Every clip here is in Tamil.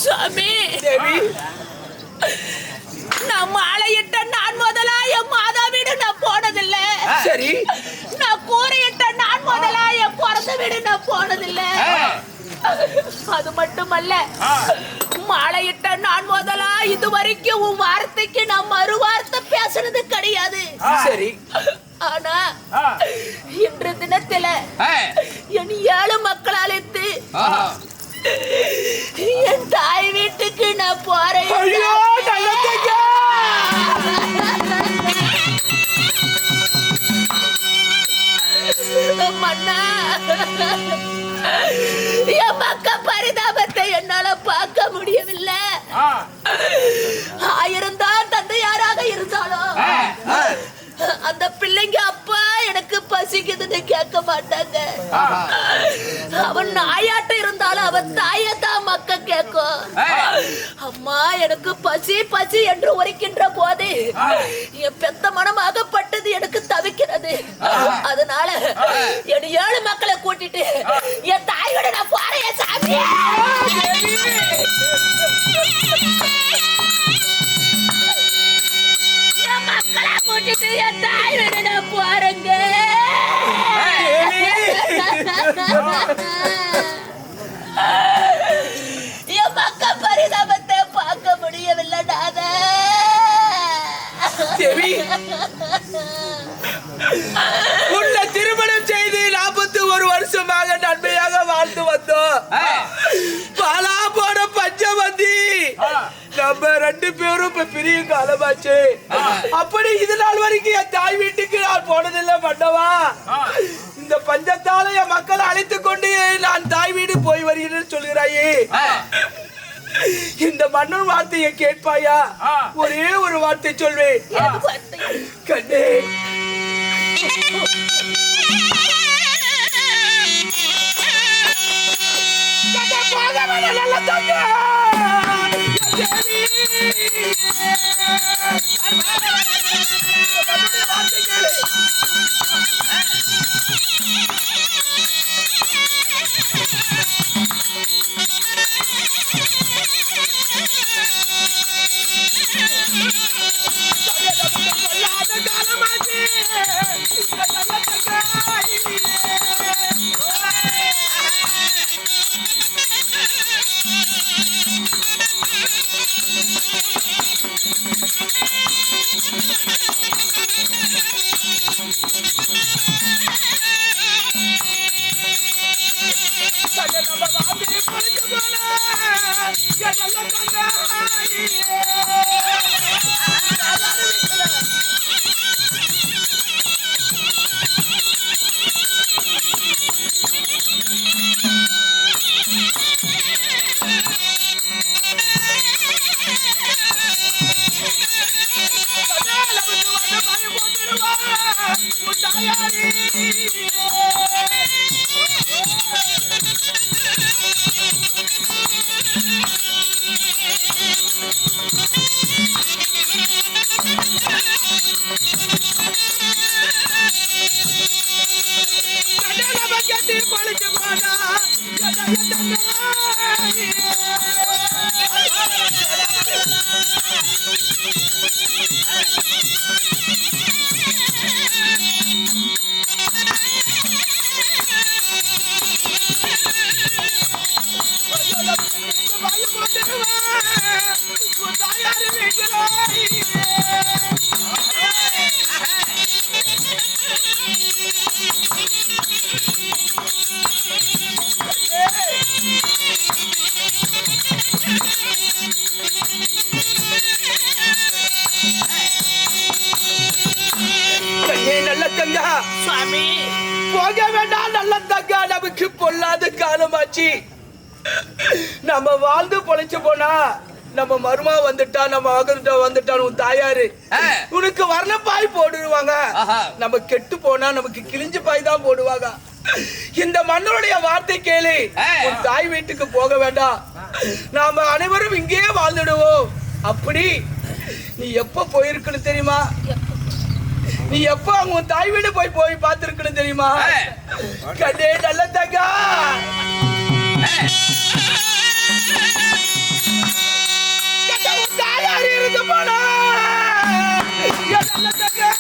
சுவாமி தேவி, நான் மாலையிட்ட நான் முதலா என் மாதா வீடு நான் போனதில்ல. சரி. நான் கூரையிட்ட நான் முதலா என் பிறந்த வீடு நான் போனதில்ல. அது மட்டுமல்ல, மாலையிட்ட நான் முதலா இதுவரைக்கும் உன் வார்த்தைக்கு நான் மறு வார்த்தை பேசுனது கிடையாது. சரி. ஆனா இன்று தினத்தில என் 7 மக்கள் அழைத்து என் தாய் வீட்டுக்கு நான் போறேன். மன்னா, என் மக்க பரிதாபத்தை என்னால பார்க்க முடியவில்லை. ஆயிருந்தான் தந்தையாராக இருந்தாலும் அந்த பிள்ளைங்க அப்பா எனக்கு பசிக்குதுன்னு கேட்க மாட்டாங்க. அவன் நாயாட்டம் இருந்தாலும் அவன் தாயத்தான் மக்க கேட்கும். அம்மா எனக்கு பசி பசி என்று உரைக்கின்ற போது என் பெத்த மனமாகப்பட்டது எனக்கு தவிக்கிறது. அதனால என் 7 மக்களை கூட்டிட்டு என் தாயோட நான் போறேன் சாமி. என் மக்களை கூட்டிட்டு என் தாயோட நான் போறேங்க. என் மக்க பரிதாபத்தை பார்க்க முடியவில்லை. உன்னை திருமணம் செய்து 41 வருஷமாக நன்மையாக வாழ்ந்து வந்தோம். பாலா போன பஞ்சவந்தி நம்ம 2 பேரும் இப்ப பிரிய காலமாச்சு. அப்படி இது நாள் வரைக்கும் என் தாய் வீட்டுக்கு நான் போனதில்லை பண்ணவா. இந்த பஞ்சத்தால என் மக்களை அழைத்துக் கொண்டு நான் தாய் வீடு போய் வருகிறேன்னு சொல்கிறாயே. இந்த மன்னன் வார்த்தையை கேட்பாயா? ஒரே ஒரு வார்த்தை சொல்வேன். கண்ணே, வச்சு நம்ம வாழ்ந்து பொழைச்சு போனா நம்ம மருமா வந்துட்டா நம்ம வந்துட்டான் உன் தாயாரு உனக்கு வர்ணப்பாய் போடுவாங்க. நம்ம கெட்டு போனா நமக்கு கிழிஞ்ச பாய் தான் போடுவாங்க. இந்த மன்னருடைய வார்த்தை கேளு, உன் தாய் வீட்டுக்கு போக வேண்டாம், நாம அனைவரும் இங்கேயே வாழ்ந்துடுவோம். அப்படி நீ எப்ப போயிருக்கணும் தெரியுமா? நீ எப்ப அவங்க உன் தாய் வீடு போய் பார்த்திருக்கணும் தெரியுமா? கண்ணே நல்ல தங்கா, தாயார் இருந்து போனா நல்ல தங்கா.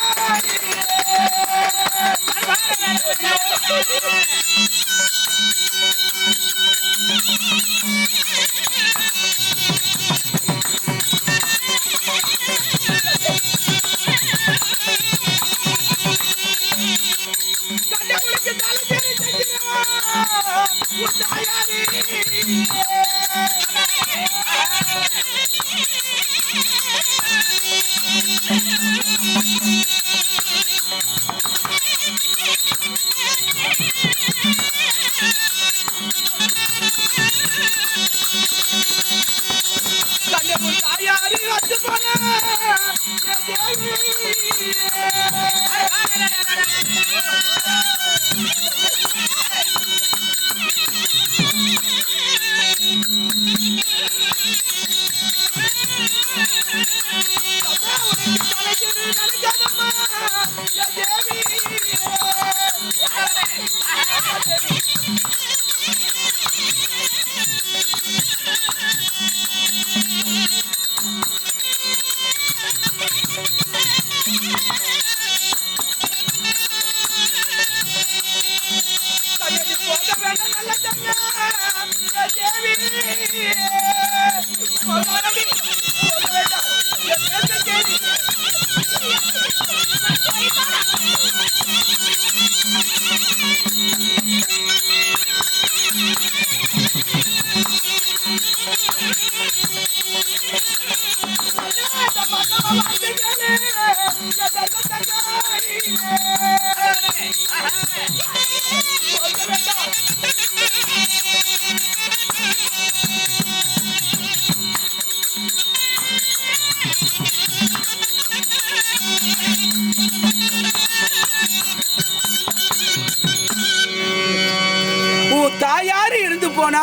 தாயாரு இருந்து போனா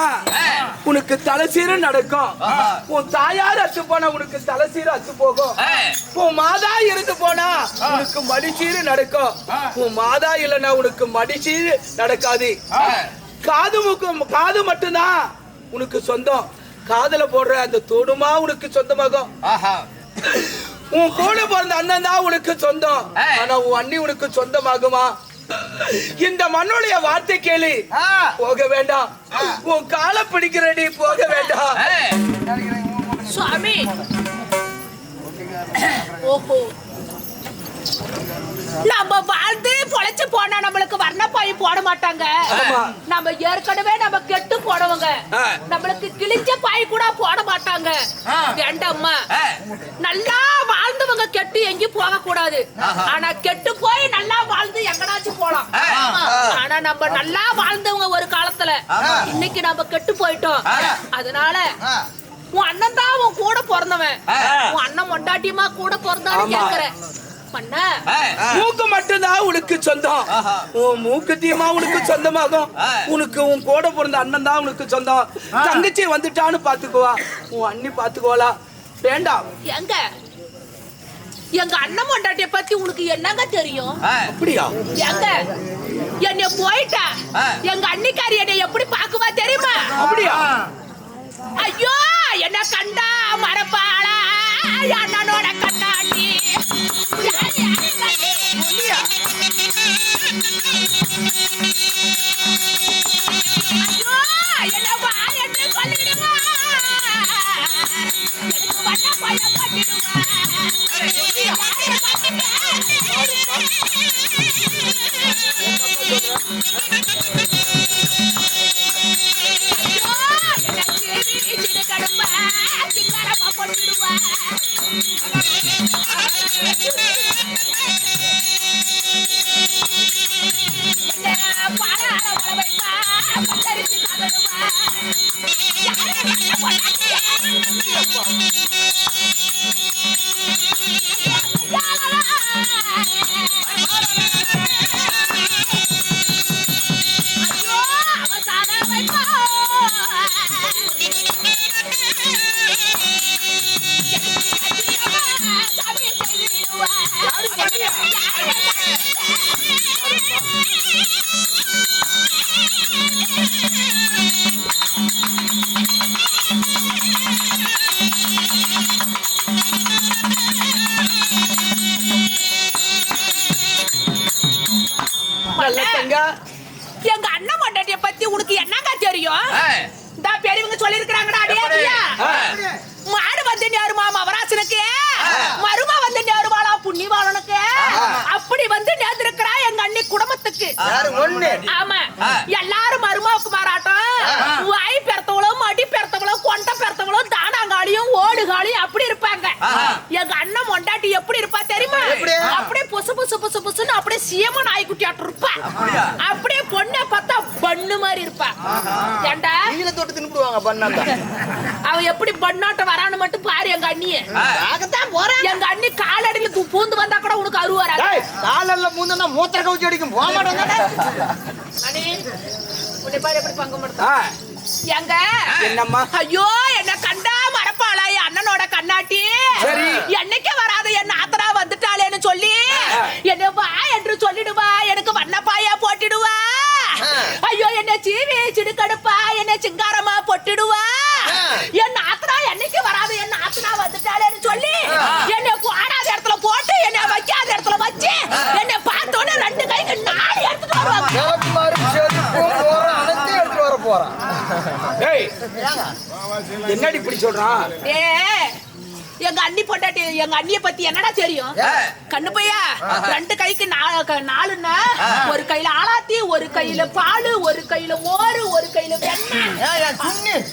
உனக்கு தலைசீர நடக்கும். உன் தாயார் அத்து போனா உனக்கு தலைசீர அத்து போகும். உன் மாதா இருந்து போனா உனக்கு மடிசீரு நடக்கும். உன் மாதா இல்லைன்னா உனக்கு மடிசீரு நடக்காது. காது மட்டும்தான் உனக்கு சொந்தம். காதல போடுற அந்த தோடுமா உனக்கு சொந்தமாகும். உன் கூட பிறந்த அண்ணன் தான் உனக்கு சொந்தம். ஆனா உன் அண்ணி உனக்கு சொந்தமாகுமா? இந்த மண்ணுடைய வார்த்தை கேளு, போக வேண்டாம். உன் காலை பிடிக்கிறடி, போக வேண்டாம். சுவாமி, ஓஹோ, நம்ம வாழ்ந்து பொழைச்சு போனா நம்மளுக்கு வர்ணப்பாய் போட மாட்டாங்க. நம்ம ஏற்கனவே நம்ம கெட்டு போனவங்க, நம்மளுக்கு கிழிஞ்ச பாய் கூட போட மாட்டாங்க. வேண்டாம்மா, நல்லா வாழ்ந்தவங்க கெட்டு எங்கேயும் போக கூடாது. ஆனா கெட்டு போய் நல்லா வாழ்ந்து எங்கனாச்சும் போலாம். ஆனா நம்ம நல்லா வாழ்ந்தவங்க ஒரு காலத்துல, இன்னைக்கு நம்ம கெட்டு போயிட்டோம். அதனால உன் அண்ணன் தான் உன் கூட பிறந்தவன். உன் அண்ணன் மொண்டாட்டியமா கூட பிறந்தான்னு கேக்குறேன். மூக்கு மட்டும்தான் உனக்கு சொந்தம். உன் மூக்குத்தியமா உனக்கு சொந்தமாகும். உனக்கு உன் கூட பிறந்த அண்ணன் தான் உனக்கு சொந்தம். தங்கச்சி வந்துட்டான்னு பாத்துக்குவா, உன் அண்ணி பாத்துக்குவாளா? வேண்டாம். எங்க எங்க அண்ணன் மொண்டாட்டிய பத்தி உனக்கு என்னங்க தெரியும்? அப்படியா? எங்க என்ன போயிட்டா எங்க அண்ணிக்காரி என்னை எப்படி பாக்குவா தெரியுமா? அப்படியா? ஐயோ, என்ன கண்டா மரப்பாளா அண்ணனோட கண்ணாடி. ஐயோ, என்ன வா என்று சொல்லிடுவா, எனக்கு வண்ண பய பண்ணிடுவா. பாட சொல்லிருக்காங்கடா அடியா. மாடு வந்து நேருமா மவராசனுக்கு, மருமா வந்து நேருவாளா புண்ணியவாளனுக்கு. அப்படி வந்து நேர்ந்திருக்கிறா எங்க அண்ணி குடும்பத்துக்கு. ஆமா, எல்லாரும் மருமாவுக்கு மாறாட்டம். வாய் பெருத்தவளும் மடி பெருத்தவளும் கொண்ட பெருத்தவளும் தானாங்காலியும் ஓடுகாலியும் அப்படி இருப்பாங்க. எங்க அண்ணன் மொண்டாட்டி எப்படி இருப்பா தெரியுமா? அப்படியே புசு புசு புசு புசுன்னு அப்படியே சீம நாய்க்குட்டியாட்டு இருப்பா. அப்படியே பொண்ணை பார்த்தா பண்ணு மாதிரி இருப்பா. ஏண்டா தொட்டு தின்னுடுவாங்க பண்ணாட்ட. அவ எப்படி பண்ணாட்ட வரான்னு மட்டும் பாரு. எங்க அண்ணிய எங்க அண்ணி காலடியில பூந்து வந்தா கூட உனக்கு அருவ வராது. காலல்ல பூந்தா மூத்திர கவுச்சி அடிக்கும் போக மாட்டாங்க. அண்ணி உன்னை பாரு எப்படி பங்கு மாட்டா. எங்க என்னம்மா? ஐயோ என்ன கண்டா மரப்பாளா என் அண்ணனோட கண்ணாட்டி. என்னைக்கு வராத என் ஆத்தரா வந்துட்டாளேன்னு சொல்லி என்ன வா என்று சொல்லிடுவா. எனக்கு வண்ணப்பாயா போட்டிடுவா. ஐயோ என்ன சீவி சிடுக்கடுப்பா என்ன சிங்காரமா பொட்டிடுவா. என் ஆத்தரா என்னைக்கு வராது என் ஆத்தரா வந்துட்டாளேன்னு சொல்லி என்ன ஆடாத இடத்துல போட்டு என்ன வைக்காத இடத்துல வச்சு என்ன பார்த்தோன்னே 2 கைக்கு 4 எடுத்துட்டு வருவாங்க. என்னடி இப்படி சொல்றான்? எங்க அண்ணி பொண்டாட்டி எங்க அண்ணிய பத்தி என்னடா தெரியும்? கண்ணு பையா 2 கைக்கு 4ன்னா ஒரு கையில ஆளாத்தி, ஒரு கையில பால், ஒரு கையில மோர், ஒரு கையில வெண்ணெய்.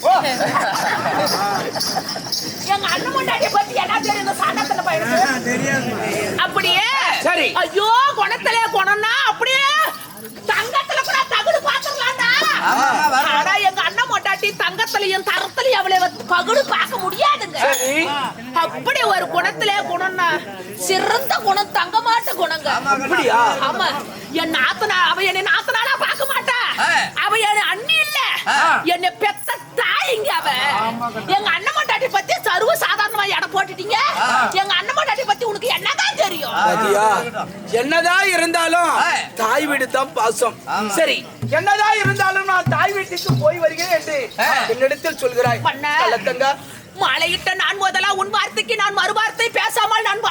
எங்க அண்ணன் பொண்டாட்டிய பத்தி என்ன தெரியும்? இந்த சாண்டத்துல பையனுக்கு அப்படியே சரி. ஐயோ குணத்திலே குணம்னா அப்படியே தங்கத்துல கூட தகுடு பாத்துடலாம்டா. ஆனா எங்க அண்ணன் பொண்டாட்டி தங்கத்திலையும் தரத்திலையும் அவளை பகுடு பார்க்க முடியாதுங்க. அப்படி ஒரு குணத்திலே குணம்னா சிறந்த குணம், தங்கமாட்ட குணங்க. அப்படியா? ஆமா, என் நாத்தனா அவ என்ன நாத்தனாலா பார்க்க மாட்டா. அவ என் அண்ணி இல்ல, என்ன பெத்த தாயிங்க அவ. எங்க அண்ணன் பொண்டாட்டி பத்தி சர்வ சாதாரணமா எடை போட்டுட்டீங்க. எங்க அண்ணன் பொண்டாட்டி பத்தி உனக்கு என்னதான் தெரியும்? என்னதான் இருந்தாலும் தாய் வீடு தான் பாசம். சரி, என்னதான் இருந்தாலும் நான் தாய் வீட்டுக்கு போய் வருகிறேன் என்று என்னிடத்தில் சொல்கிறாய். மாலையிட்ட நான் முதலா உன் வார்த்தைக்கு நான் மறுவார்த்தை பேசாமல் நான்